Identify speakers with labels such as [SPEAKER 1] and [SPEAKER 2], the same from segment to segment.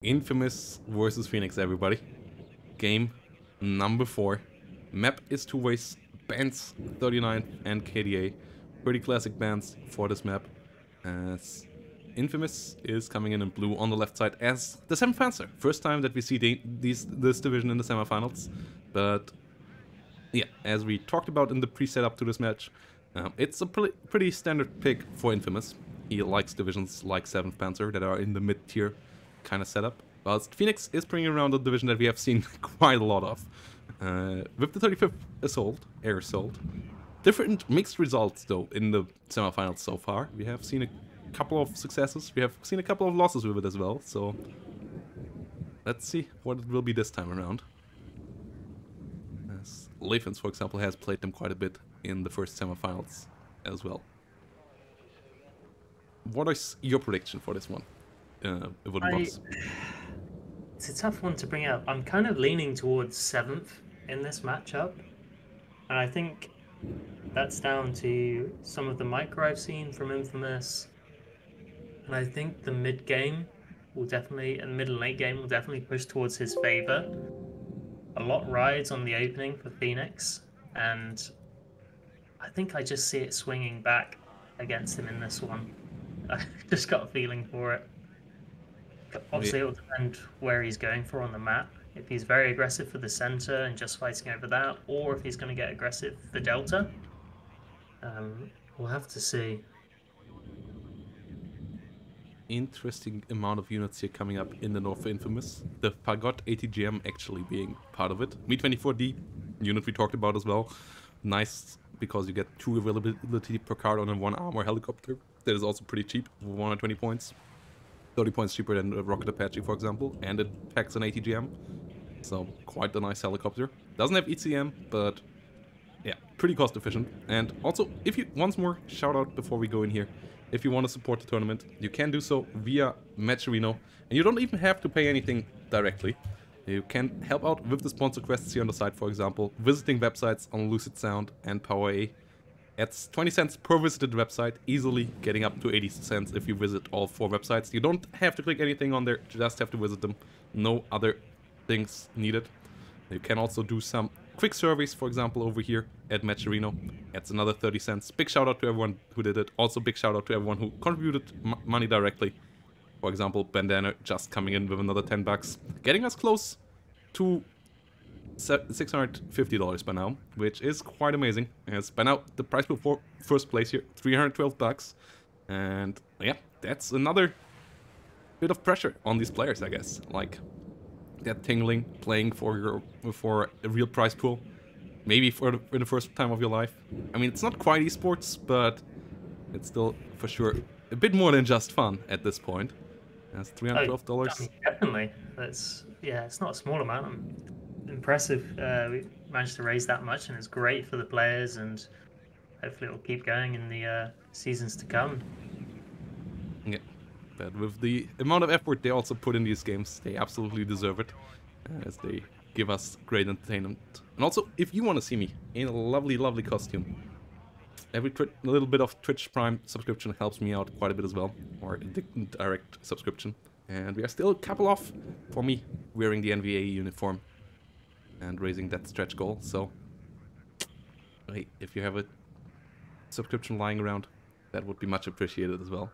[SPEAKER 1] Infamous versus Phoenix, everybody. Game number 4. Map is two ways. Bands 39 and KDA. Pretty classic bands for this map. As Infamous is coming in blue on the left side as the 7th Panzer. First time that we see this division in the semifinals. But yeah, as we talked about in the pre-setup to this match, it's a pretty standard pick for Infamous. He likes divisions like 7th Panzer that are in the mid-tier kind of setup. Whilst Phoenix is bringing around a division that we have seen quite a lot of. With the 35th Air Assault. Different mixed results though in the semifinals so far. We have seen a couple of successes, we have seen a couple of losses with it as well, so let's see what it will be this time around. As Leifens, for example, has played them quite a bit in the first semifinals as well. What is your prediction for this one?
[SPEAKER 2] It's a tough one to bring up. I'm kind of leaning towards 7th in this matchup. And I think that's down to some of the micro I've seen from Infamous. And I think the mid game will definitely, and mid and late game will definitely push towards his favor. A lot rides on the opening for Phoenix. And I think I just see it swinging back against him in this one. I just got a feeling for it. Obviously, it'll depend where he's going for on the map. If he's very aggressive for the center and just fighting over that, or if he's going to get aggressive for Delta. We'll have to see.
[SPEAKER 1] Interesting amount of units here coming up in the north for Infamous. The Fagot ATGM actually being part of it. Mi-24D unit we talked about as well. Nice because you get 2 availability per card on a 1 armor helicopter. That is also pretty cheap, 120 points. 30 points cheaper than the Rocket Apache, for example, and it packs an ATGM, so quite a nice helicopter. Doesn't have ECM, but yeah, pretty cost efficient. And also, if you, once more, shout out before we go in here, if you want to support the tournament, you can do so via Matcherino, and you don't even have to pay anything directly. You can help out with the sponsor quests here on the side, for example, visiting websites on Lucid Sound and PowerA. It's 20 cents per visited website, easily getting up to 80 cents if you visit all 4 websites. You don't have to click anything on there, you just have to visit them. No other things needed. You can also do some quick surveys, for example, over here at Matcherino. It's another 30 cents. Big shout out to everyone who did it. Also big shout out to everyone who contributed money directly. For example, Bandana just coming in with another 10 bucks, getting us close to $650 by now, which is quite amazing. As by now the price before first place here, 312 bucks, and yeah, that's another bit of pressure on these players, I guess. Like that tingling, playing for a real prize pool, maybe for the first time of your life. I mean, it's not quite esports, but it's still for sure a bit more than just fun at this point. That's $312.
[SPEAKER 2] I mean, definitely, it's not a small amount. Impressive. We managed to raise that much, and it's great for the players, and hopefully it will keep going in the seasons to come.
[SPEAKER 1] Yeah, but with the amount of effort they also put in these games, they absolutely deserve it, as they give us great entertainment. And also, if you want to see me in a lovely costume, every little bit of Twitch Prime subscription helps me out quite a bit as well, or a direct subscription. And we are still a couple off for me wearing the NVA uniform and raising that stretch goal, so hey, if you have a subscription lying around, that would be much appreciated as well.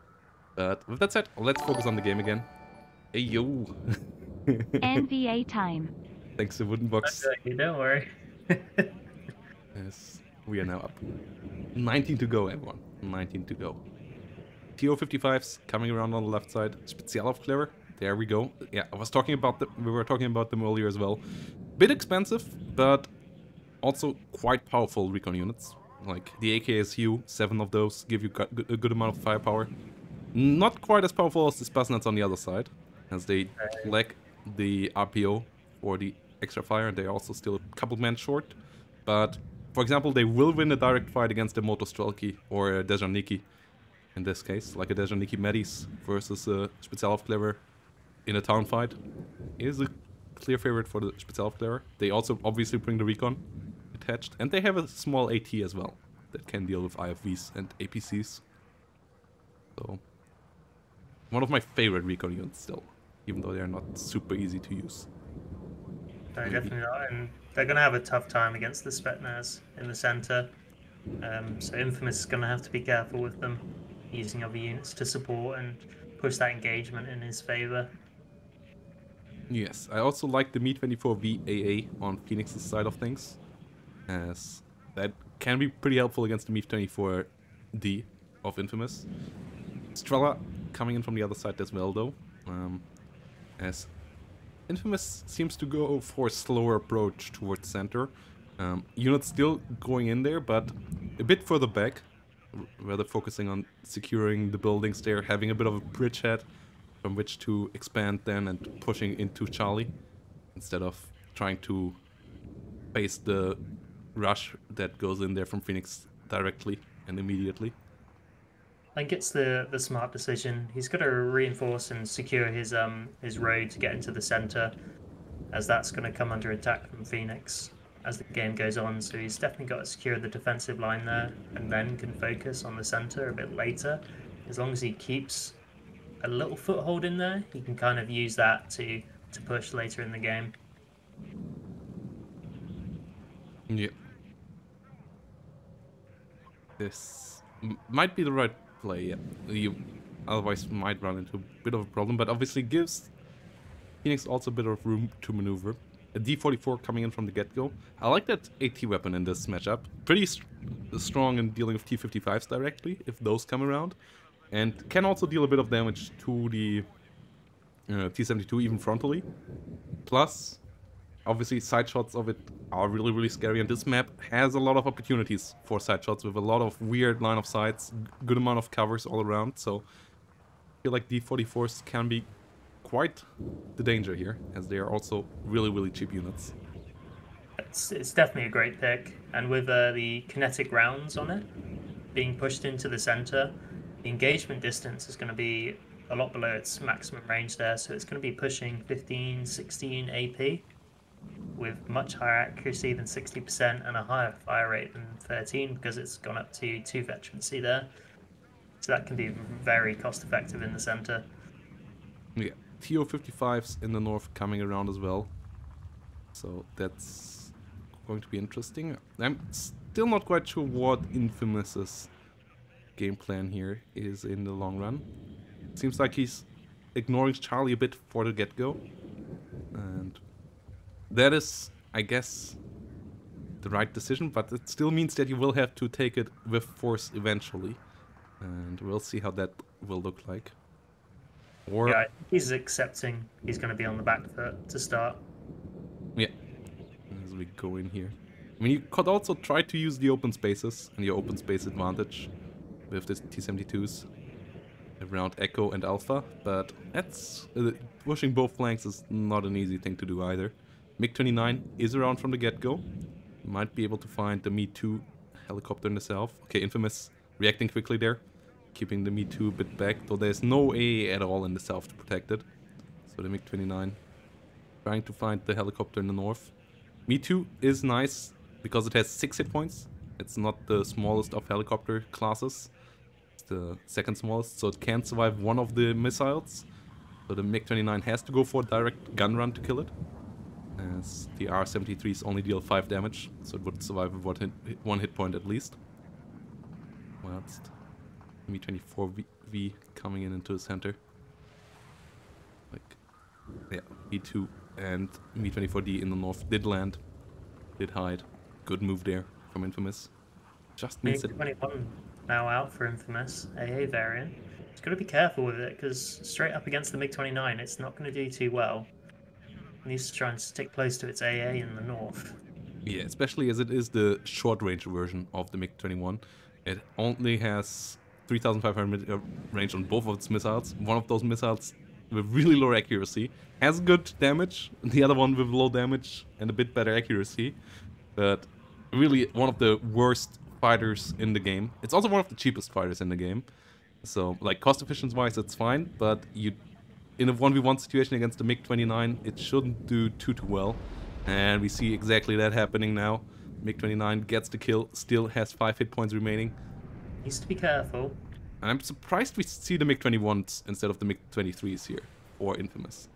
[SPEAKER 1] But with that said, let's focus on the game again. Hey yo!
[SPEAKER 3] NVA time.
[SPEAKER 1] Thanks to Wooden Box.
[SPEAKER 2] Don't worry.
[SPEAKER 1] Yes, we are now up. 19 to go, everyone. 19 to go. TO-55s coming around on the left side. Spezialaufklärer. There we go. Yeah, we were talking about them earlier as well. Bit expensive, but also quite powerful recon units. Like the AKSU, 7 of those give you a good amount of firepower. Not quite as powerful as the Spasnets on the other side, as they lack the RPO for the extra fire. They're also still a couple men short. But, for example, they will win a direct fight against a Motostrelki or a Dejaniki. In this case, like a Dejaniki Medis versus a Spezialaufklärer in a town fight, is a clear favorite for the Spezialaufklärer. They also obviously bring the recon attached, and they have a small AT as well that can deal with IFVs and APCs. So, one of my favorite recon units still. even though they're not super easy to use.
[SPEAKER 2] No,
[SPEAKER 1] Maybe.
[SPEAKER 2] definitely not. And they're going to have a tough time against the Spetsnaz in the center. So Infamous is going to have to be careful with them, using other units to support and push that engagement in his favor.
[SPEAKER 1] Yes, I also like the Me-24 VAA on Phoenix's side of things, as that can be pretty helpful against the Me-24D of Infamous. Strela coming in from the other side as well, though, as Infamous seems to go for a slower approach towards center. Units still going in there, but a bit further back, rather focusing on securing the buildings there, having a bit of a bridgehead from which to expand then and pushing into Charlie, instead of trying to face the rush that goes in there from Phoenix directly and immediately.
[SPEAKER 2] I think it's the smart decision. He's got to reinforce and secure his road to get into the center, as that's going to come under attack from Phoenix as the game goes on. So he's definitely got to secure the defensive line there, and then can focus on the center a bit later. As long as he keeps a little foothold in there, he can kind of use that to push later in the game.
[SPEAKER 1] Yeah. This might be the right play, yeah. You otherwise might run into a bit of a problem, but obviously gives Phoenix also a bit of room to maneuver. A D44 coming in from the get-go. I like that AT weapon in this matchup. Pretty strong in dealing with T55s directly, if those come around. And can also deal a bit of damage to the T72 even frontally. Plus, obviously side shots of it are really, really scary, and this map has a lot of opportunities for side shots with a lot of weird line of sights, good amount of covers all around, so I feel like D44s can be quite the danger here, as they are also really, really cheap units.
[SPEAKER 2] It's definitely a great pick, and with the kinetic rounds on it being pushed into the center, the engagement distance is going to be a lot below its maximum range there, so it's going to be pushing 15, 16 AP with much higher accuracy than 60% and a higher fire rate than 13 because it's gone up to 2 veterancy there. So that can be very cost effective in the center.
[SPEAKER 1] Yeah, TO55s in the north coming around as well, so that's going to be interesting. I'm still not quite sure what Infamous's game plan here is in the long run. Seems like he's ignoring Charlie a bit for the get-go, and that is, I guess, the right decision, but it still means that you will have to take it with force eventually, and we'll see how that will look like. Or
[SPEAKER 2] yeah, he's accepting he's going to be on the back foot to start.
[SPEAKER 1] yeah, as we go in here. I mean, you could also try to use the open spaces and your open space advantage with the T-72s around Echo and Alpha, but that's pushing both flanks is not an easy thing to do either. MiG-29 is around from the get-go. Might be able to find the Me-2 helicopter in the south. Okay, Infamous reacting quickly there, keeping the Me-2 a bit back, though there's no AA at all in the south to protect it. So the MiG-29 trying to find the helicopter in the north. Me-2 is nice because it has 6 hit points. It's not the smallest of helicopter classes. It's the second smallest, so it can survive one of the missiles. So the MiG-29 has to go for a direct gun run to kill it, as the R-73s only deal 5 damage, so it would survive with one hit point at least. Whilst Me-24V coming into the center. Like, yeah, E2 and Me-24D in the north did land, did hide. Good move there from Infamous. Just means that
[SPEAKER 2] MiG-21 now out for Infamous, AA variant. He's got to be careful with it, because straight up against the MiG-29 it's not going to do too well. It needs to try and stick close to its AA in the north.
[SPEAKER 1] yeah, especially as it is the short-range version of the MiG-21. It only has 3,500 range on both of its missiles. One of those missiles with really low accuracy has good damage, the other one with low damage and a bit better accuracy. But really one of the worst fighters in the game. It's also one of the cheapest fighters in the game. So, like, cost efficiency wise, it's fine, but in a 1v1 situation against the MiG-29, it shouldn't do too well. And we see exactly that happening now. MiG-29 gets the kill, still has 5 hit points remaining.
[SPEAKER 2] Needs to be careful.
[SPEAKER 1] And I'm surprised we see the MiG-21s instead of the MiG-23s here, or Infamous.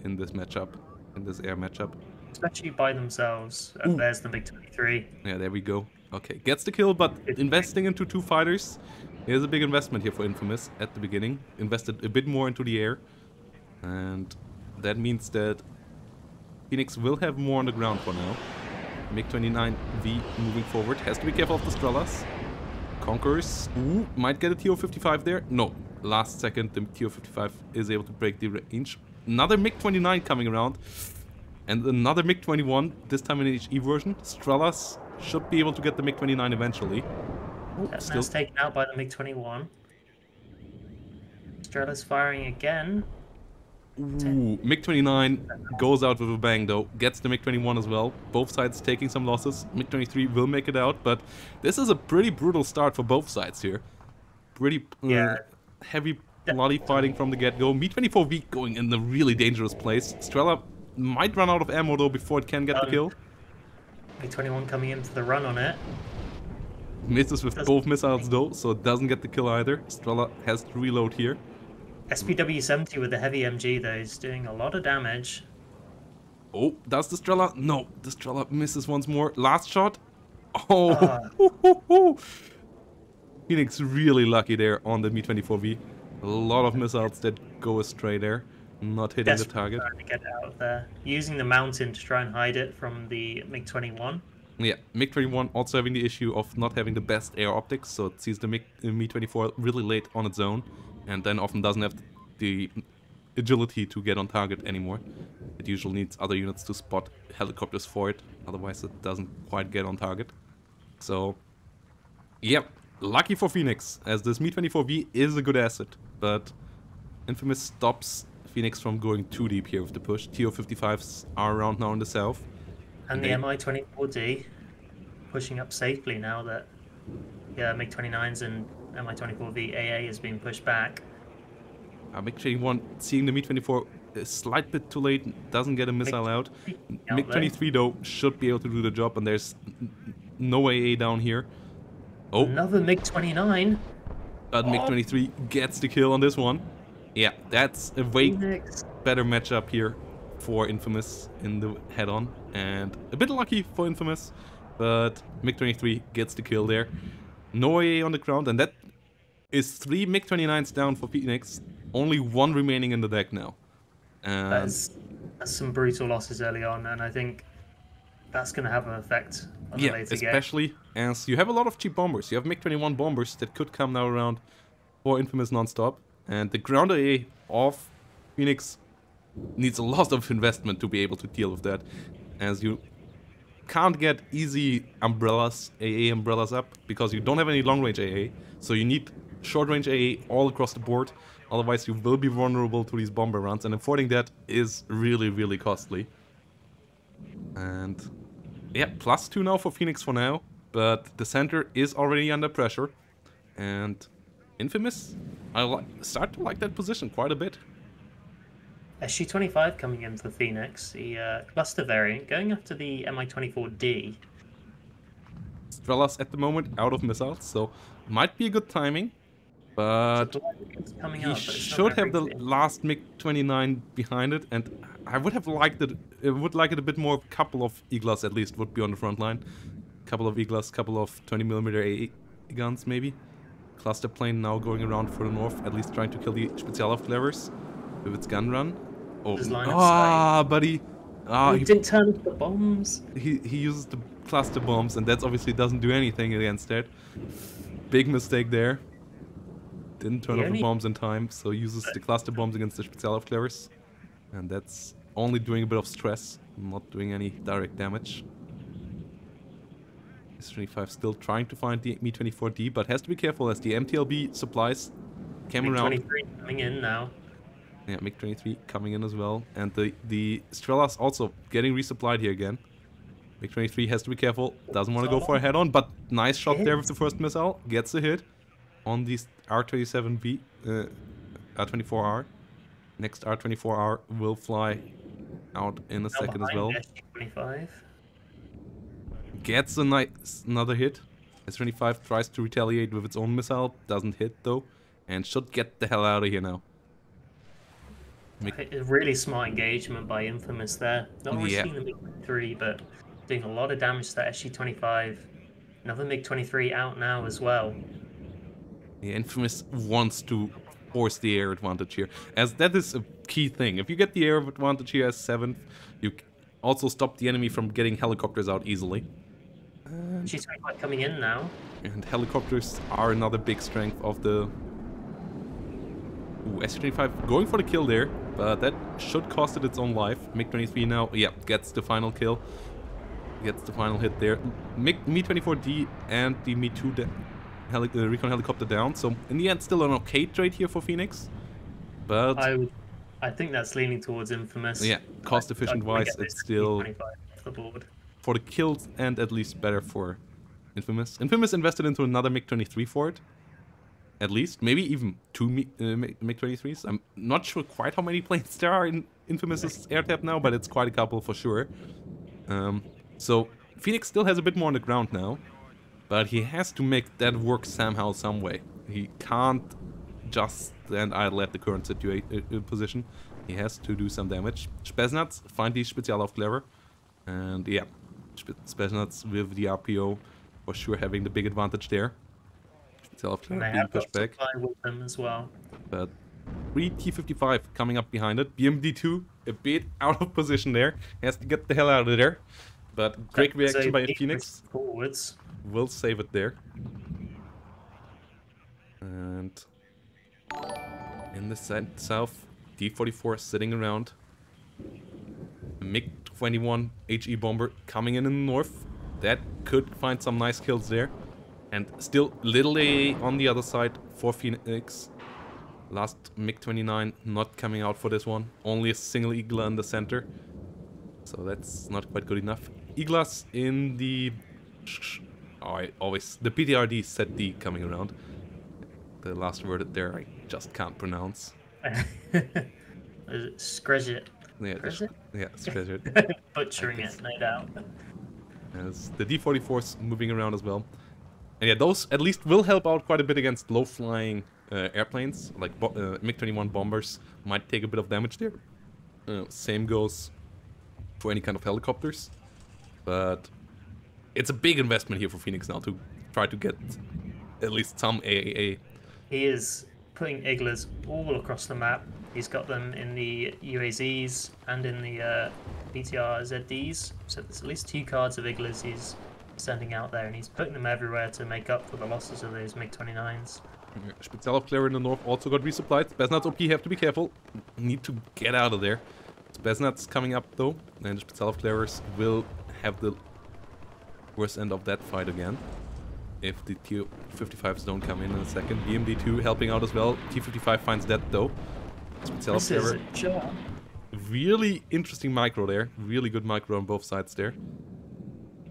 [SPEAKER 1] in this matchup, in this air matchup.
[SPEAKER 2] Especially by themselves.
[SPEAKER 1] Ooh.
[SPEAKER 2] There's the MiG-23.
[SPEAKER 1] Yeah, there we go. Okay, gets the kill, but investing into 2 fighters is a big investment here for Infamous at the beginning. Invested a bit more into the air, and that means that Phoenix will have more on the ground for now. MiG-29V moving forward. Has to be careful of the Strellas. Conquerors. Ooh, might get a TO-55 there. No. Last second, the TO-55 is able to break the range. Another MiG-29 coming around. And another MiG-21, this time in HE version. Strellas should be able to get the MiG-29 eventually. Oh,
[SPEAKER 2] Still taken out by the MiG-21. Strellas firing again.
[SPEAKER 1] Ooh, MiG-29 goes out with a bang though. Gets the MiG-21 as well. Both sides taking some losses. MiG-23 will make it out, but this is a pretty brutal start for both sides here. Pretty heavy, bloody fighting from the get-go. MiG-24V going in a really dangerous place. Strela might run out of ammo though before it can get the kill.
[SPEAKER 2] MiG-21 coming in for the run on it.
[SPEAKER 1] Misses with both missiles though, so it doesn't get the kill either. Strela has to reload here.
[SPEAKER 2] SPW-70 with the heavy MG though is doing a lot of damage.
[SPEAKER 1] Oh, does the Strela? No, the Strela misses once more. Last shot. Oh, Phoenix really lucky there on the Mi-24V. A lot of missiles that go astray there, not hitting the target.
[SPEAKER 2] Trying to get out of there, using the mountain to try and hide it from the MiG-21.
[SPEAKER 1] Yeah, MiG-21 also having the issue of not having the best air optics, so it sees the Mi-24 really late on its own, and then often doesn't have the agility to get on target anymore. It usually needs other units to spot helicopters for it, otherwise it doesn't quite get on target. So, yeah, lucky for Phoenix, as this Mi-24V is a good asset, but Infamous stops Phoenix from going too deep here with the push. TO-55s are around now in the south.
[SPEAKER 2] And the Mi-24D pushing up safely now that MiG-29s and Mi-24V AA is being pushed back.
[SPEAKER 1] MiG-21 seeing the Mi-24 a slight bit too late, doesn't get a missile out. MiG-23 though should be able to do the job, and there's no AA down here. Oh,
[SPEAKER 2] another MiG-29.
[SPEAKER 1] But MiG-23 gets the kill on this one. Yeah, that's a way better matchup here for Infamous in the head-on, and a bit lucky for Infamous, but MiG-23 gets the kill there. No AA on the ground, and that is 3 MiG-29s down for Phoenix. Only 1 remaining in the deck now.
[SPEAKER 2] That's some brutal losses early on, and I think that's going to have an effect on the later game.
[SPEAKER 1] Especially as you have a lot of cheap bombers. You have MiG-21 bombers that could come now around for Infamous non-stop, and the ground AA of Phoenix needs a lot of investment to be able to deal with that, as you can't get easy umbrellas, AA umbrellas up, because you don't have any long-range AA, so you need short-range AA all across the board, otherwise you will be vulnerable to these bomber runs, and affording that is really, really costly. And yeah, +2 now for Phoenix for now, but the center is already under pressure, and Infamous, I start to like that position quite a bit.
[SPEAKER 2] SG-25 coming in for Phoenix, the cluster variant, going after the Mi-24D.
[SPEAKER 1] Strellas at the moment out of missiles, so might be a good timing, but he should have the last MiG-29 behind it, and I would have liked it. I would like it a bit more. A couple of Eaglas at least would be on the front line. Couple of Eaglas, couple of 20mm AA guns maybe. Cluster plane now going around for the north, at least trying to kill the Spezialaufklärers with its gun run. Oh, buddy.
[SPEAKER 2] He didn't turn off the bombs.
[SPEAKER 1] He uses the cluster bombs, and that obviously doesn't do anything against that. Big mistake there. Didn't turn off the bombs in time, so uses the cluster bombs against the Spezialaufklärers. And that's only doing a bit of stress, not doing any direct damage. S-25 still trying to find the Mi-24D, but has to be careful as the MTLB supplies came around.
[SPEAKER 2] MiG-23 coming in now.
[SPEAKER 1] Yeah, MiG-23 coming in as well. And the Strellas also getting resupplied here again. MiG-23 has to be careful. Doesn't want to go for a head-on, but nice shot there with the first missile. Gets a hit on the R-27V, R-24R. Next R-24R will fly out in a second as well. Gets a nice another hit. S-25 tries to retaliate with its own missile. Doesn't hit though. And should get the hell out of here now.
[SPEAKER 2] A really smart engagement by Infamous there. Not only
[SPEAKER 1] Yeah,
[SPEAKER 2] seeing the MiG-23, but doing a lot of damage to that SG-25. Another MiG-23 out now as well.
[SPEAKER 1] the Infamous wants to force the air advantage here, as that is a key thing. If you get the air advantage here as 7th, you also stop the enemy from getting helicopters out easily.
[SPEAKER 2] SG-25 coming in now.
[SPEAKER 1] And helicopters are another big strength of the... Ooh, SG-25 going for the kill there, but that should cost it its own life. MiG-23 now, yeah, gets the final kill. Gets the final hit there. Mi-24D and the Mi-2 recon helicopter down. So in the end, still an okay trade here for Phoenix. But
[SPEAKER 2] I think that's leaning towards Infamous.
[SPEAKER 1] yeah, cost efficient wise, it's still
[SPEAKER 2] off the board.
[SPEAKER 1] for the kills and at least better for Infamous. Infamous invested into another MiG-23 for it. At least, maybe even 2 MiG-23s. I'm not sure quite how many planes there are in Infamous's air tab now, but it's quite a couple for sure. So Phoenix still has a bit more on the ground now, but he has to make that work somehow, some way. He can't just stand idle at the current position. He has to do some damage. Spetsnaz find die Spezialaufklärer, and yeah, Spetsnaz with the RPO for sure having the big advantage there. Spezialaufklärer being pushed back.
[SPEAKER 2] With them as well.
[SPEAKER 1] But 3 T-55 coming up behind it. BMD2 a bit out of position there. Has to get the hell out of there. But great reaction by Phoenix.
[SPEAKER 2] Forwards.
[SPEAKER 1] Will save it there. And in the south, D-44 sitting around. MiG-21 HE bomber coming in the north. That could find some nice kills there. And still little A on the other side for Phoenix. Last MiG-29 not coming out for this one. Only a single Igla in the center. So that's not quite good enough. Iglas in the... the PTRD set D coming around. The last word there I just can't pronounce.
[SPEAKER 2] Screzit.
[SPEAKER 1] Yeah, Screzit.
[SPEAKER 2] Butchering it, no doubt.
[SPEAKER 1] As the D-44's moving around as well. And yeah, those at least will help out quite a bit against low-flying airplanes. Like MiG-21 bombers might take a bit of damage there. Same goes for any kind of helicopters. But it's a big investment here for Phoenix now to try to get at least some AAA.
[SPEAKER 2] He is putting Iglas all across the map. He's got them in the UAZs and in the PTR ZDs. So there's at least 2 cards of Iglas he's sending out there, and he's putting them everywhere to make up for the losses of those MiG-29s.
[SPEAKER 1] Spezialaufklärer in the north also got resupplied. Spetsnaz OP have to be careful. Need to get out of there. Spetsnaz coming up though, and Spezialaufklärers will have the worst end of that fight again. If the T-55s don't come in a second. BMD2 helping out as well. T-55 finds that though. Spezialaufklärer. Really interesting micro there. Really good micro on both sides there.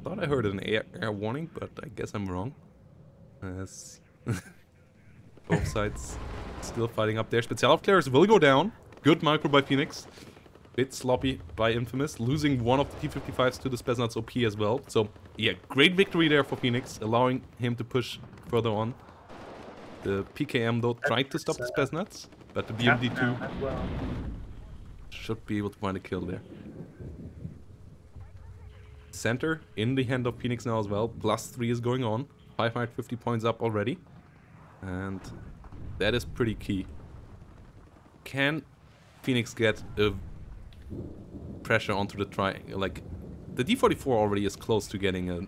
[SPEAKER 1] Thought I heard an air warning, but I guess I'm wrong. As both sides still fighting up there. Spezialaufklärers will go down. Good micro by Phoenix. Bit sloppy by Infamous, losing one of the T-55s to the Spetsnaz OP as well. So yeah, great victory there for Phoenix, allowing him to push further on. The PKM though tried to stop the Spetsnaz, but the BMD2 should be able to find a kill there. Center in the hand of Phoenix now as well. +3 is going on. 550 points up already. And that is pretty key. Can Phoenix get a pressure onto the triangle? Like, the D-44 already is close to getting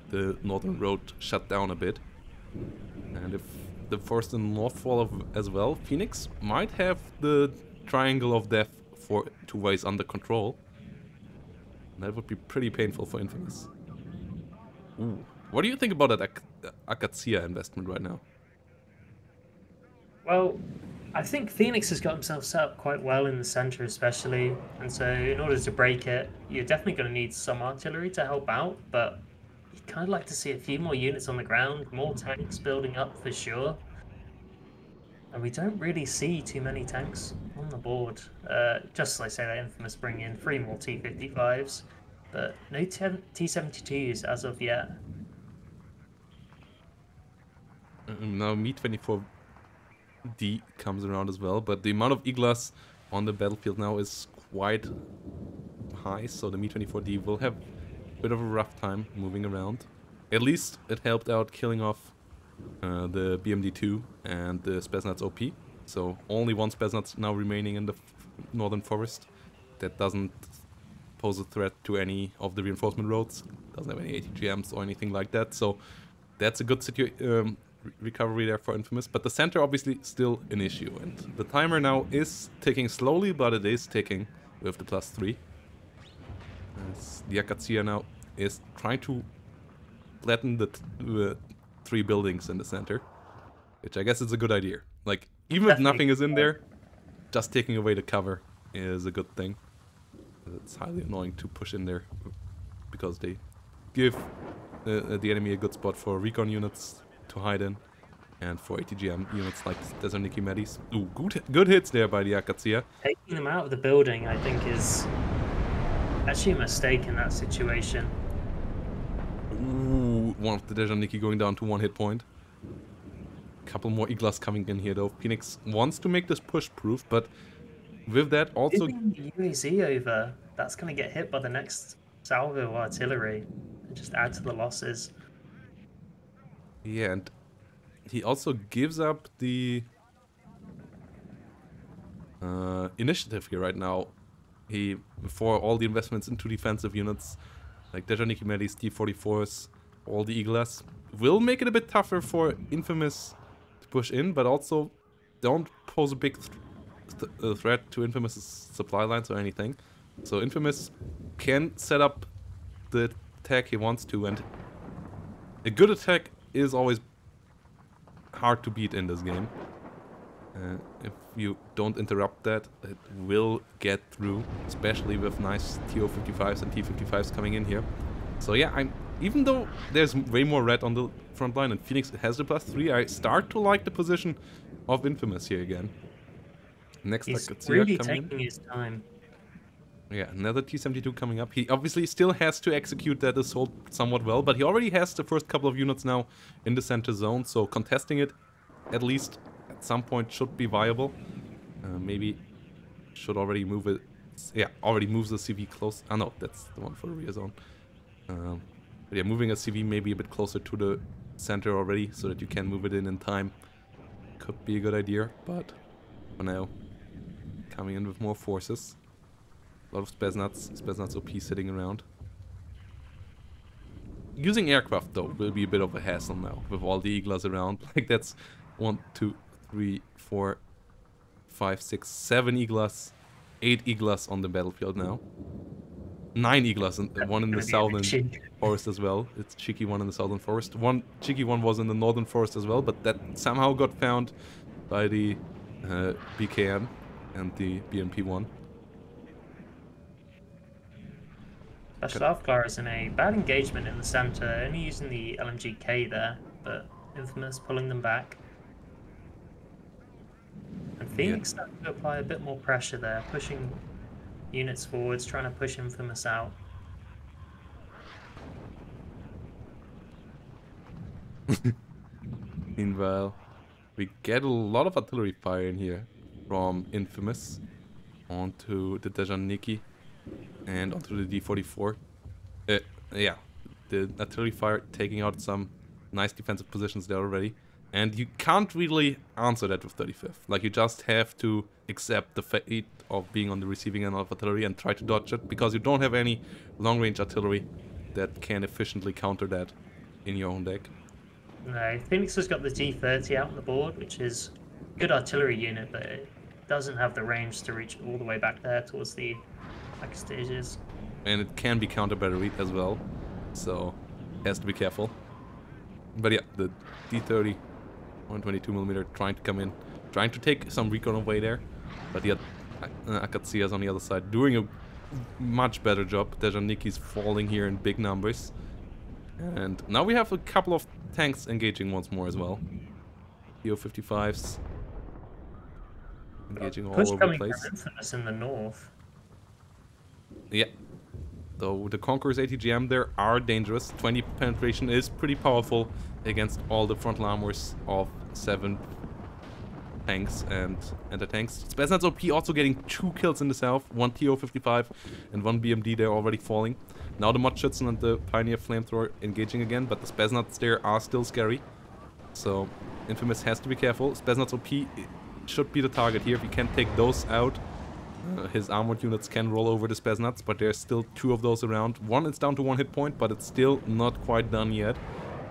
[SPEAKER 1] the northern road shut down a bit. And if the first and north fall as well, Phoenix might have the triangle of death for 2 ways under control. That would be pretty painful for Infamous. Ooh. What do you think about that Akatsia investment right now?
[SPEAKER 2] Well, I think Phoenix has got himself set up quite well in the center especially, and so in order to break it, you're definitely going to need some artillery to help out, but you'd kind of like to see a few more units on the ground, more tanks building up for sure. And we don't really see too many tanks on the board. Just like I say, that Infamous bring in 3 more T-55s, but no T-72s as of yet.
[SPEAKER 1] Now Mi-24D comes around as well, but the amount of Iglas on the battlefield now is quite high, so the Mi-24D will have a bit of a rough time moving around. At least it helped out killing off the BMD-2 and the Spetsnaz OP. So only one Spetsnaz now remaining in the northern forest. That doesn't pose a threat to any of the reinforcement roads. Doesn't have any ATGMs or anything like that. So that's a good recovery there for Infamous. But the center obviously still an issue. And the timer now is ticking slowly, but it is ticking with the +3. As the Akatsuya now is trying to flatten the 3 buildings in the center, which I guess is a good idea. Like, even if nothing is in there, just taking away the cover is a good thing. It's highly annoying to push in there because they give the enemy a good spot for recon units to hide in, and for ATGM units like Thessaloniki Medis. Ooh, good hits there by the Akatsuya.
[SPEAKER 2] Taking them out of the building, I think, is actually a mistake in that situation.
[SPEAKER 1] Ooh, one of the Thessaloniki going down to 1 hit point. Couple more Iglas coming in here though. Phoenix wants to make this push-proof, but with that also...
[SPEAKER 2] Moving the UAZ over, that's going to get hit by the next salvo artillery and just add to the losses.
[SPEAKER 1] Yeah, and he also gives up the initiative here right now. For all the investments into defensive units, like Thessaloniki Medis, T-44s, all the Iglas, will make it a bit tougher for Infamous to push in, but also don't pose a big threat to Infamous' supply lines or anything. So Infamous can set up the attack he wants to, and a good attack is always hard to beat in this game. If you don't interrupt that, it will get through, especially with nice TO-55s and T-55s coming in here. So yeah, even though there's way more red on the front line and Phoenix has the +3, I start to like the position of Infamous here again. Next,
[SPEAKER 2] he's
[SPEAKER 1] Akatsuya
[SPEAKER 2] really
[SPEAKER 1] coming
[SPEAKER 2] taking his time.
[SPEAKER 1] Yeah, another T-72 coming up. He obviously still has to execute that assault somewhat well, but he already has the first couple of units now in the center zone, so contesting it, at least at some point, should be viable. Maybe should already move it. Yeah, already moves the CV close. Ah, no, that's the one for the rear zone. But yeah, moving a CV maybe a bit closer to the center already, so that you can move it in time. Could be a good idea, but for now, coming in with more forces. A lot of Spetsnaz OP sitting around. Using aircraft though will be a bit of a hassle now with all the Iglas around. Like that's 1, 2, 3, 4, 5, 6, 7 Iglas, 8 Iglas on the battlefield now. 9 Iglas and one in the southern forest as well. It's cheeky one in the southern forest. One cheeky one was in the northern forest as well, but that somehow got found by the BKM and the BMP-1.
[SPEAKER 2] Bashlavkar is in a bad engagement in the center, only using the LMG-K there, but Infamous pulling them back. And Phoenix starting to apply a bit more pressure there, pushing units forwards, trying to push Infamous out.
[SPEAKER 1] Meanwhile, we get a lot of artillery fire in here from Infamous onto the Thessaloniki and onto the D-44. Yeah, the artillery fire taking out some nice defensive positions there already. And you can't really answer that with 35th. Like, you just have to accept the fate of being on the receiving end of artillery and try to dodge it, because you don't have any long-range artillery that can efficiently counter that in your own deck.
[SPEAKER 2] No, Phoenix has got the G30 out on the board, which is a good artillery unit, but it doesn't have the range to reach all the way back there towards the back stages.
[SPEAKER 1] And it can be counter-batteried as well, so has to be careful. But yeah, the D30 122mm trying to come in, trying to take some recon away there, but yet Akatsuya's on the other side doing a much better job. Thessaloniki's falling here in big numbers, and now we have a couple of tanks engaging once more as well. TO-55s engaging all over the place.
[SPEAKER 2] Infamous in the north.
[SPEAKER 1] Yeah, though the Conqueror's ATGM there are dangerous. 20 penetration is pretty powerful against all the frontal armors of 7th tanks and anti-tanks. Spetsnaz OP also getting 2 kills in the south, 1 TO-55 and 1 BMD there already falling. Now the Mod Schützen and the Pioneer Flamethrower engaging again, but the Spetsnaz there are still scary. So Infamous has to be careful. Spetsnaz OP should be the target here. If he can take those out, his armored units can roll over the Spetsnaz, but there's still 2 of those around. One is down to 1 hit point, but it's still not quite done yet.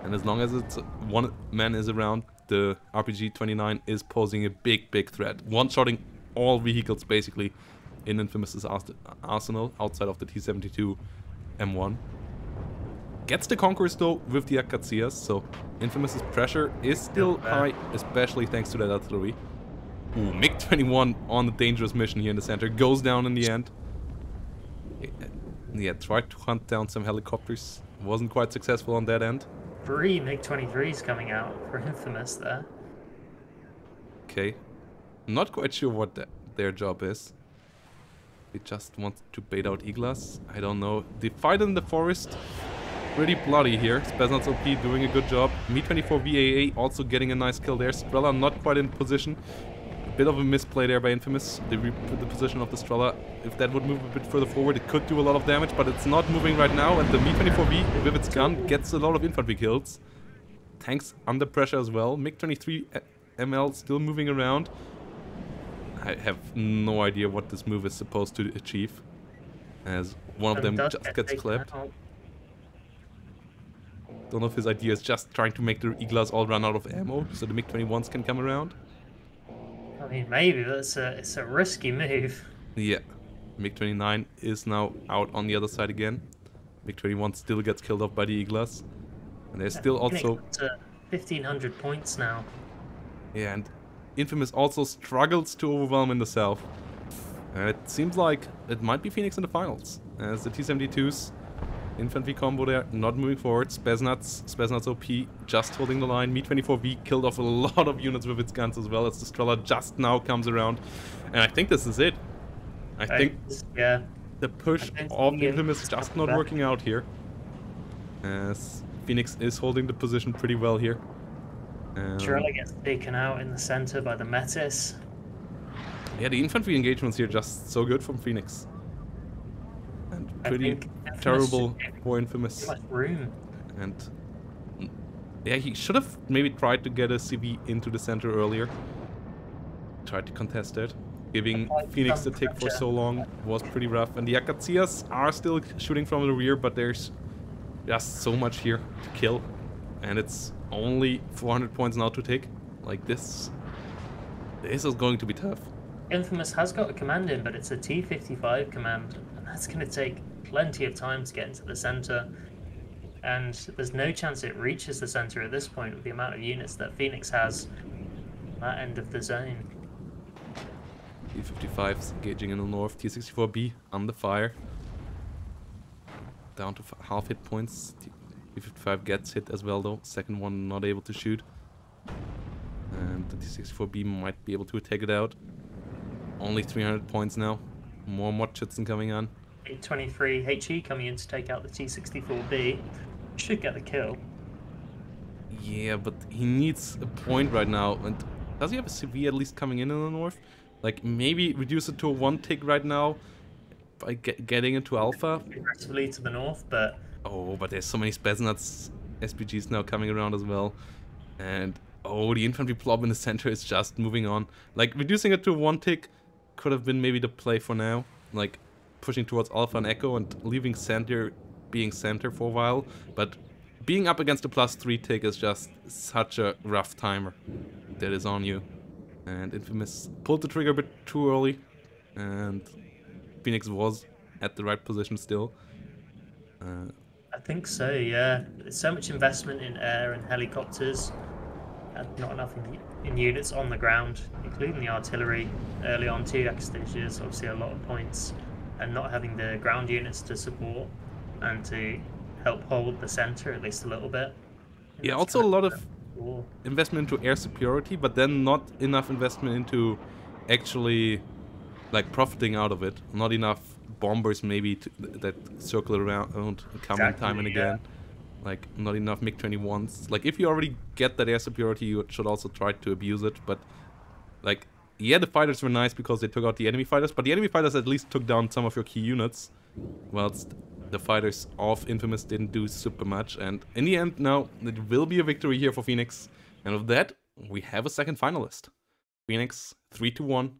[SPEAKER 1] And as long as it's 1 man is around, the RPG-29 is posing a big threat. One-shotting all vehicles basically in Infamous's arsenal outside of the T-72 M1. Gets the Conquerors though with the Akatsias, so Infamous's pressure is still high, especially thanks to that artillery. Ooh, MiG-21 on the dangerous mission here in the center, goes down in the end. Yeah, tried to hunt down some helicopters, wasn't quite successful on that end.
[SPEAKER 2] 3 MiG-23s coming out for Infamous there.
[SPEAKER 1] Okay, not quite sure what their job is. They just want to bait out Iglas, I don't know. The fight in the forest, pretty bloody here. Spetsnaz OP doing a good job. Mi-24 VAA also getting a nice kill there. Strela not quite in position. A bit of a misplay there by Infamous. They re-put the position of the Strela. If that would move a bit further forward, it could do a lot of damage, but it's not moving right now. And the Mi-24V with its gun gets a lot of infantry kills. Tanks under pressure as well. MiG-23 ML still moving around. I have no idea what this move is supposed to achieve, as one of them just gets clipped. Don't know if his idea is just trying to make the Iglas all run out of ammo, so the MiG-21s can come around.
[SPEAKER 2] I mean, maybe, but it's a risky move.
[SPEAKER 1] Yeah, MiG-29 is now out on the other side again. MiG-21 still gets killed off by the Iglas. And there's still also...
[SPEAKER 2] to 1,500 points now.
[SPEAKER 1] Yeah, and Infamous also struggles to overwhelm in the south. And it seems like it might be Phoenix in the finals, as the T-72s infantry combo there, not moving forward. Spetsnaz OP just holding the line. Mi-24V killed off a lot of units with its guns as well, as the Strela just now comes around. And I think this is it. I think the push of Infamous just not working out here, as Phoenix is holding the position pretty well here.
[SPEAKER 2] Strela gets taken out in the center by the Metis.
[SPEAKER 1] Yeah, the infantry engagements here just so good from Phoenix. And pretty terrible for Infamous.
[SPEAKER 2] Room.
[SPEAKER 1] And yeah, he should have maybe tried to get a CV into the center earlier. Tried to contest it. Giving Phoenix the tick for so long was pretty rough. And the Akatsias are still shooting from the rear, but there's just so much here to kill. And it's only 400 points now to take. Like this is going to be tough.
[SPEAKER 2] Infamous has got a command in, but it's a T-55 command, and that's going to take plenty of time to get into the center. And there's no chance it reaches the center at this point with the amount of units that Phoenix has at that end of the zone.
[SPEAKER 1] T-55's engaging in the north. T-64B under fire. Down to half hit points. T-55 gets hit as well though. Second one not able to shoot. And the T-64B might be able to take it out. Only 300 points now. More Mod Schützen coming on.
[SPEAKER 2] 23 HE coming in to take out the T-64B. Should get the kill.
[SPEAKER 1] Yeah, but he needs a point right now. And does he have a CV at least coming in the north? Like, maybe reduce it to a 1 tick right now by getting into alpha.
[SPEAKER 2] Aggressively to the north, but...
[SPEAKER 1] Oh, but there's so many Spetsnaz SPGs now coming around as well. And, oh, the infantry blob in the center is just moving on. Like, reducing it to a 1 tick could have been maybe the play for now. Like, pushing towards alpha and echo and leaving center being center for a while. But being up against a +3 tick is just such a rough timer that is on you. And Infamous pulled the trigger a bit too early, and Phoenix was at the right position still.
[SPEAKER 2] I think so, yeah. There's so much investment in air and helicopters, and not enough in units on the ground, including the artillery early on too. Akastasia is obviously a lot of points, and not having the ground units to support and to help hold the center at least a little bit.
[SPEAKER 1] Yeah, also a lot of investment into air superiority, but then not enough investment into actually like profiting out of it. Not enough bombers maybe that circle around, coming time and again. Like not enough MiG-21s. Like if you already get that air superiority, you should also try to abuse it. But Like, yeah, the fighters were nice because they took out the enemy fighters, but the enemy fighters at least took down some of your key units, whilst the fighters of Infamous didn't do super much. And in the end, now, it will be a victory here for Phoenix. And with that, we have a second finalist. Phoenix, 3-1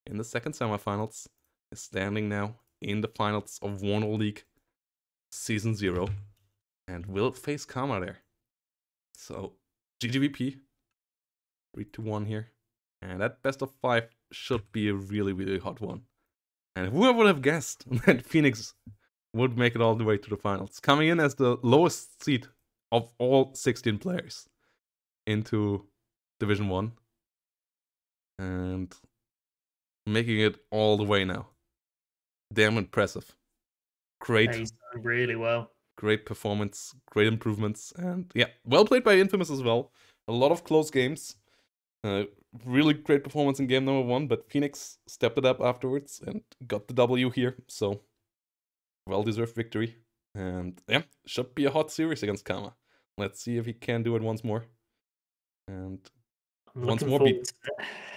[SPEAKER 1] in the second semifinals, is standing now in the finals of WARNO League Season 0, and will face Karma there. So, GGVP, 3-1 here. And that best of 5 should be a really, really hot one. And whoever would have guessed that Phoenix would make it all the way to the finals, coming in as the lowest seed of all 16 players into Division 1. And making it all the way now. Damn impressive. Great.
[SPEAKER 2] Yeah, he's done really well.
[SPEAKER 1] Great performance, great improvements, and yeah, well played by Infamous as well. A lot of close games. Really great performance in game number 1, but Phoenix stepped it up afterwards and got the W here, so well-deserved victory. And yeah, should be a hot series against Karma. Let's see if he can do it once more. And once more beat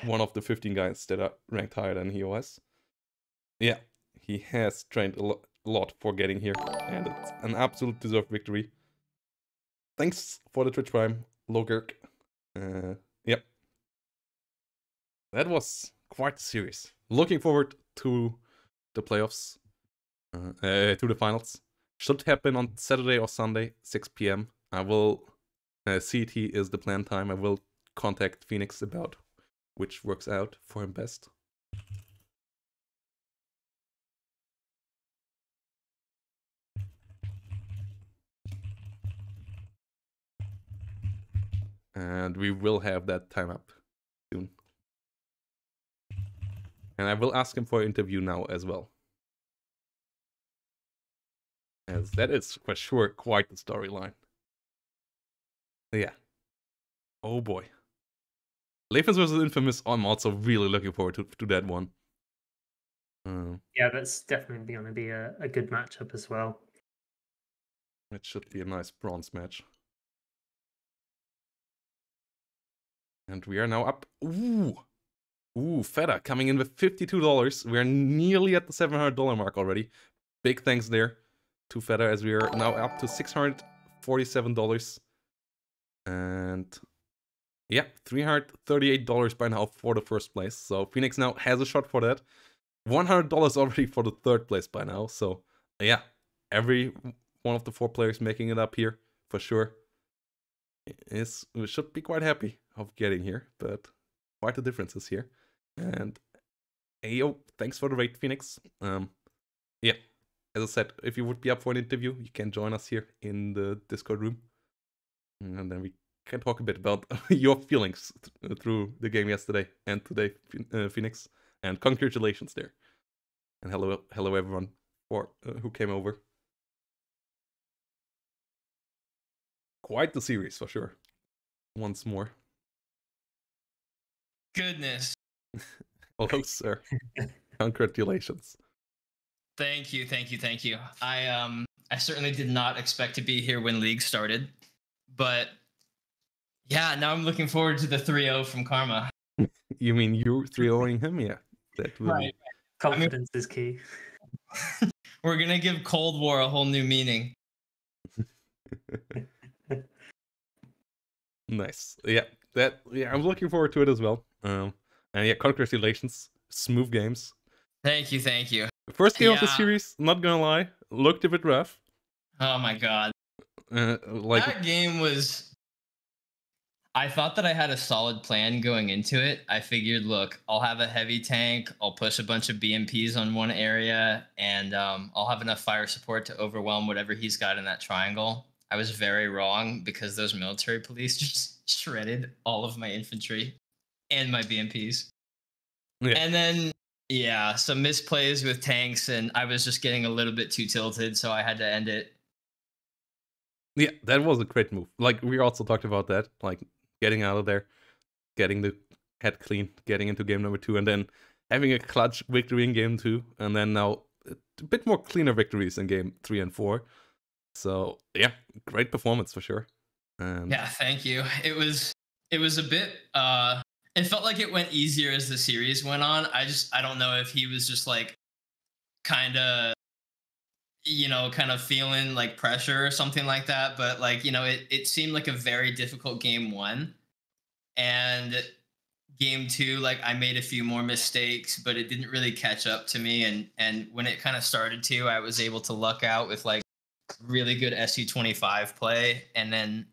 [SPEAKER 1] one of the 15 guys that are ranked higher than he was. Yeah, he has trained a lot for getting here, and it's an absolute deserved victory. Thanks for the Twitch Prime, Logurk. Yep. That was quite a series. Looking forward to the playoffs, to the finals. Should happen on Saturday or Sunday, 6 p.m. I will, CT is the planned time. I will contact Phoenix about which works out for him best. And we will have that time up soon. And I will ask him for an interview now as well. As that is for sure quite the storyline. Yeah. Oh boy. Leifens vs. Infamous, I'm also really looking forward to that one.
[SPEAKER 2] Yeah, that's definitely going to be a good matchup as well.
[SPEAKER 1] It should be a nice bronze match. And we are now up. Ooh, Feta coming in with $52. We are nearly at the $700 mark already. Big thanks there to Feta, as we are now up to $647. And yeah, $338 by now for the first place. So Phoenix now has a shot for that. $100 already for the third place by now. So yeah, every one of the 4 players making it up here for sure we should be quite happy of getting here, but quite the differences here. And yo, thanks for the rate, Phoenix. Yeah, as I said, if you would be up for an interview, you can join us here in the Discord room, and then we can talk a bit about your feelings through the game yesterday and today, Phoenix. And congratulations there, and hello everyone for who came over. Quite the series for sure. Once more.
[SPEAKER 3] Goodness.
[SPEAKER 1] Hello, sir. Congratulations.
[SPEAKER 3] Thank you. I certainly did not expect to be here when League started, but yeah, now I'm looking forward to the 3-0 from Karma.
[SPEAKER 1] You mean you're 3-0ing him? Yeah, that will
[SPEAKER 3] right.
[SPEAKER 2] Confidence is key.
[SPEAKER 3] We're gonna give Cold War a whole new meaning.
[SPEAKER 1] Nice. Yeah, I'm looking forward to it as well. And yeah, congratulations. Smooth games.
[SPEAKER 3] Thank you.
[SPEAKER 1] The first game of the series, not gonna lie, looked a bit rough.
[SPEAKER 3] Oh my god. That game was... I thought that I had a solid plan going into it. I figured, look, I'll have a heavy tank, I'll push a bunch of BMPs on one area, and I'll have enough fire support to overwhelm whatever he's got in that triangle. I was very wrong because those military police just shredded all of my infantry and my BMPs. Yeah. And then, yeah, some misplays with tanks, and I was just getting a little bit too tilted, so I had to end it.
[SPEAKER 1] Yeah, that was a great move. Like, we also talked about that, like, getting out of there, getting the head clean, getting into game number 2, and then having a clutch victory in game 2, and then now a bit more cleaner victories in game 3 and 4. So yeah, great performance for sure.
[SPEAKER 3] Yeah, thank you. It was a bit it felt like it went easier as the series went on. I don't know if he was just like kind of kind of feeling like pressure or something like that. But like, it seemed like a very difficult game one. And game two, like I made a few more mistakes, but it didn't really catch up to me. And when it kind of started to, I was able to luck out with like really good SU-25 play. And then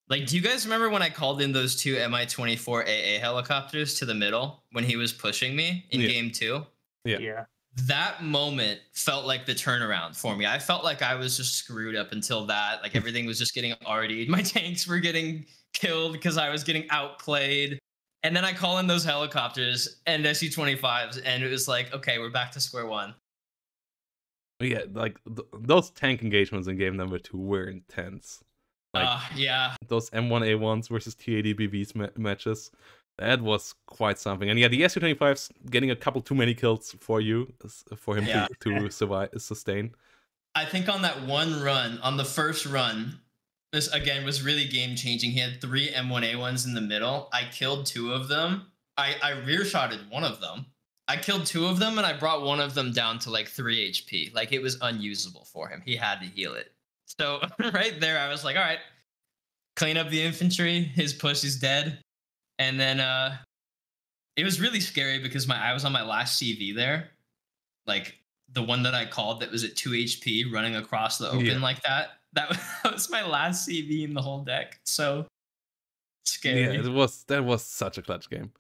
[SPEAKER 3] like, do you guys remember when I called in those two Mi-24 AA helicopters to the middle when he was pushing me in game two?
[SPEAKER 2] Yeah.
[SPEAKER 3] That moment felt like the turnaround for me. I felt like I was just screwed up until that. Like everything was just getting RD'd. My tanks were getting killed because I was getting outplayed. And then I call in those helicopters and SU-25s, and it was like, okay, we're back to square one.
[SPEAKER 1] Yeah, like those tank engagements in game number 2 were intense. Like,
[SPEAKER 3] yeah.
[SPEAKER 1] Those M1A1s versus T80BVs matches. That was quite something. And yeah, the SU-25's getting a couple too many kills for him to sustain.
[SPEAKER 3] I think on that one run, on the first run, this again was really game changing. He had 3 M1A1s in the middle. I killed 2 of them. I rear shotted one of them. I killed 2 of them, and I brought one of them down to like 3 HP. Like it was unusable for him. He had to heal it. So right there, I was like, all right, clean up the infantry. His push is dead. And then it was really scary because I was on my last CV there, like the one that I called that was at 2 HP running across the open like that. That was my last CV in the whole deck. So scary.
[SPEAKER 1] Yeah, that was such a clutch game.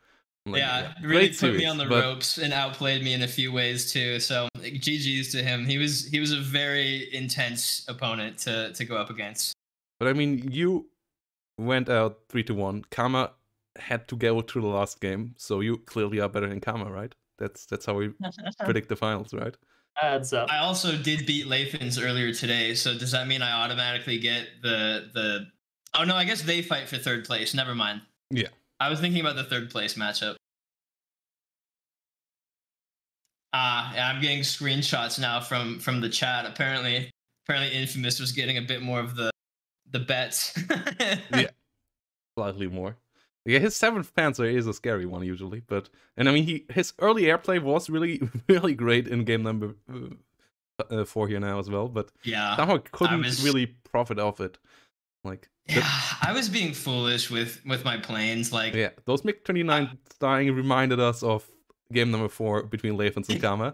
[SPEAKER 3] Like, really put me on the ropes and outplayed me in a few ways too. So like, GG's to him. He was a very intense opponent to go up against.
[SPEAKER 1] But I mean, you went out 3-1. Kama had to go through the last game, so you clearly are better than Kama, right? That's how we predict the finals, right?
[SPEAKER 2] Adds up.
[SPEAKER 3] I also did beat Lathans earlier today, so does that mean I automatically get the oh no, I guess they fight for 3rd place. Never mind.
[SPEAKER 1] Yeah.
[SPEAKER 3] I was thinking about the 3rd place matchup. Yeah, I'm getting screenshots now from the chat. Apparently Infamous was getting a bit more of the bets.
[SPEAKER 1] Yeah. Slightly more. Yeah, his 7th Panzer is a scary one usually, and I mean his early airplay was really really great in game number 4 here now as well, but somehow couldn't really profit off it. Like
[SPEAKER 3] I was being foolish with my planes. Like
[SPEAKER 1] those MiG-29 dying reminded us of game number 4 between Lathans and Kama,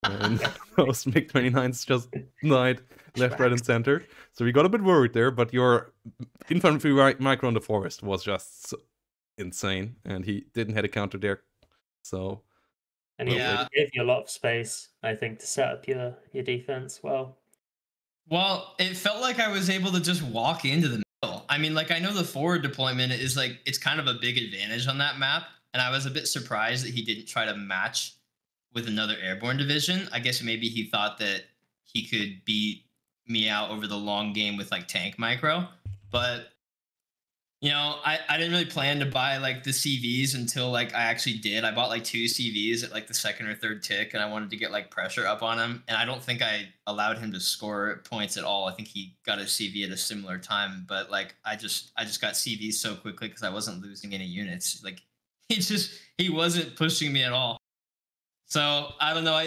[SPEAKER 1] and those MiG-29s just died left, right, and center. So we got a bit worried there, but your infantry micro in the forest was just insane, and he didn't have a counter there. So
[SPEAKER 2] and he gave you a lot of space, I think, to set up your defense well.
[SPEAKER 3] Well, it felt like I was able to just walk into the middle. I mean, like I know the forward deployment is like it's kind of a big advantage on that map, and I was a bit surprised that he didn't try to match with another airborne division. I guess maybe he thought that he could beat me out over the long game with like tank micro, but I didn't really plan to buy like the CVs until like I actually did. I bought like 2 CVs at like the 2nd or 3rd tick, and I wanted to get like pressure up on him, and I don't think I allowed him to score points at all. I think he got a CV at a similar time, but like I just got CVs so quickly because I wasn't losing any units. Like he wasn't pushing me at all. So I don't know.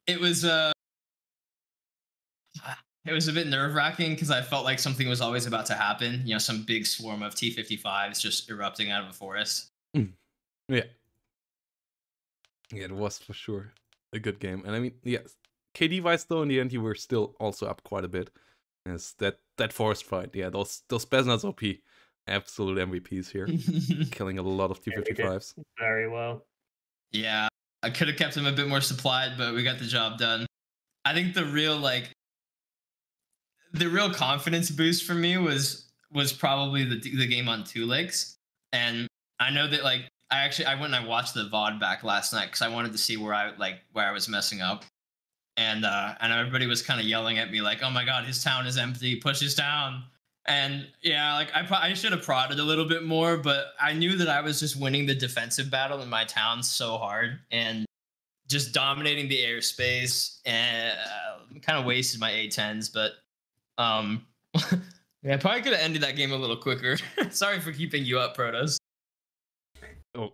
[SPEAKER 3] It was a bit nerve-wracking because I felt like something was always about to happen. Some big swarm of T-55s just erupting out of a forest.
[SPEAKER 1] Yeah, it was for sure a good game. And I mean, yes, KD-wise though, in the end, you were still also up quite a bit. As that forest fight, those Pesnas OP, absolute MVPs here, killing a lot of T-55s.
[SPEAKER 2] Very well.
[SPEAKER 3] Yeah, I could have kept him a bit more supplied, but we got the job done. I think the real confidence boost for me was probably the game on 2 Lakes. And I know that like I went and I watched the VOD back last night because I wanted to see where I was messing up. And everybody was kind of yelling at me like, oh my god, his town is empty, push his town. And yeah, like I should have prodded a little bit more, but I knew that I was just winning the defensive battle in my town so hard and just dominating the airspace, and kind of wasted my A10s, but yeah, probably could have ended that game a little quicker. Sorry for keeping you up, Protos.
[SPEAKER 1] Oh,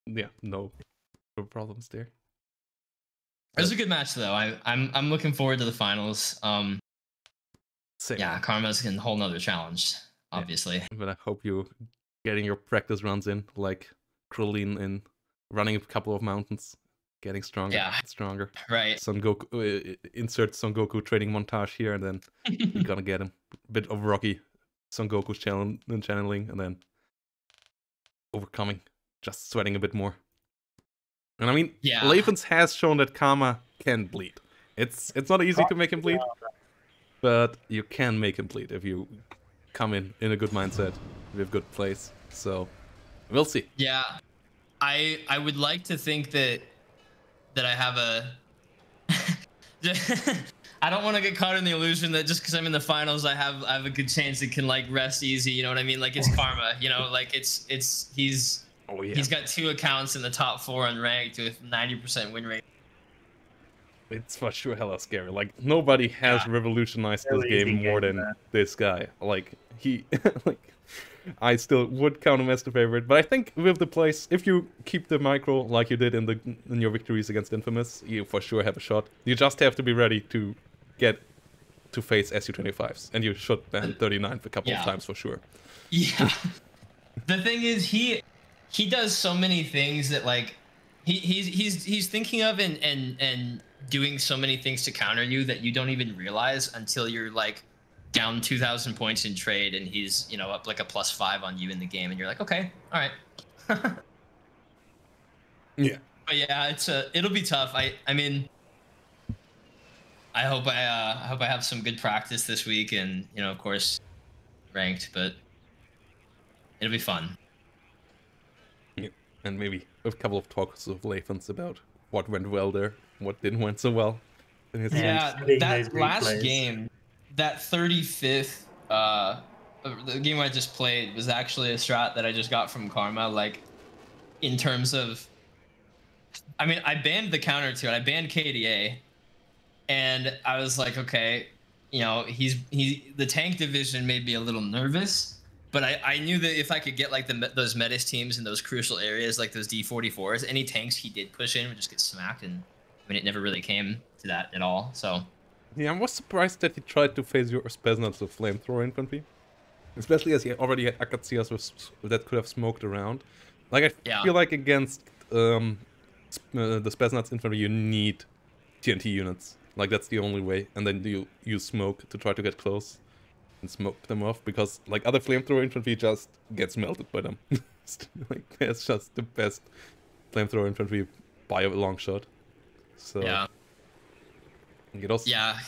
[SPEAKER 1] yeah, no problems there.
[SPEAKER 3] It was a good match though. I'm looking forward to the finals.
[SPEAKER 1] Same.
[SPEAKER 3] Yeah, Karma's a whole nother challenge, obviously.
[SPEAKER 1] Yeah. But I hope you getting your practice runs in, like Krillin in running a couple of mountains, getting stronger, stronger.
[SPEAKER 3] Right.
[SPEAKER 1] Son Goku, insert Son Goku training montage here, and then you're gonna get him. A bit of Rocky, Son Goku's channeling, and then overcoming, just sweating a bit more. And I mean, Leifens has shown that Karma can bleed. It's not easy to make him bleed, but you can make him bleed if you come in a good mindset with good plays. So we'll see.
[SPEAKER 3] Yeah, I would like to think that I have a. I don't want to get caught in the illusion that just because I'm in the finals, I have a good chance it can like rest easy. You know what I mean? Like it's Karma. You know, like he's got 2 accounts in the top 4 unranked with 90% win rate.
[SPEAKER 1] It's for sure hella scary. Like nobody has revolutionized this game more than this guy. Like he, like I still would count him as the favorite. But I think with the plays, if you keep the micro like you did in your victories against Infamous, you for sure have a shot. You just have to be ready to get to face SU-25s, and you should ban 39 a couple of times for sure.
[SPEAKER 3] Yeah. The thing is, he does so many things that like he's thinking of and doing so many things to counter you that you don't even realize until you're like down 2,000 points in trade and he's, you know, up like a +5 on you in the game, and you're like, okay, all right.
[SPEAKER 1] Yeah.
[SPEAKER 3] But yeah, it'll be tough. I mean, I hope I have some good practice this week, and you know, of course, ranked, but it'll be fun.
[SPEAKER 1] Yeah. And maybe a couple of talks of Leifens about what went well there, what didn't went so well.
[SPEAKER 3] Yeah, that last game, that 35th, the game I just played was actually a strat that I just got from Karma. Like, in terms of, I mean, I banned the counter to it. I banned KDA, and I was like, okay, you know, the tank division made me a little nervous, but I knew that if I could get like those Metis teams in those crucial areas, like those D44s, any tanks he did push in would just get smacked, and I mean, it never really came to that at all. So.
[SPEAKER 1] Yeah, I was surprised that he tried to phase your Spetsnaz with flamethrower infantry, especially as he already had Akatsias that could have smoked around. Like I feel like against the Spetsnaz infantry, you need TNT units. Like that's the only way, and then you use smoke to try to get close and smoke them off, because like other flamethrower infantry just gets melted by them. Like that's just the best flamethrower infantry by a long shot. So
[SPEAKER 3] yeah.
[SPEAKER 1] Also,
[SPEAKER 3] yeah.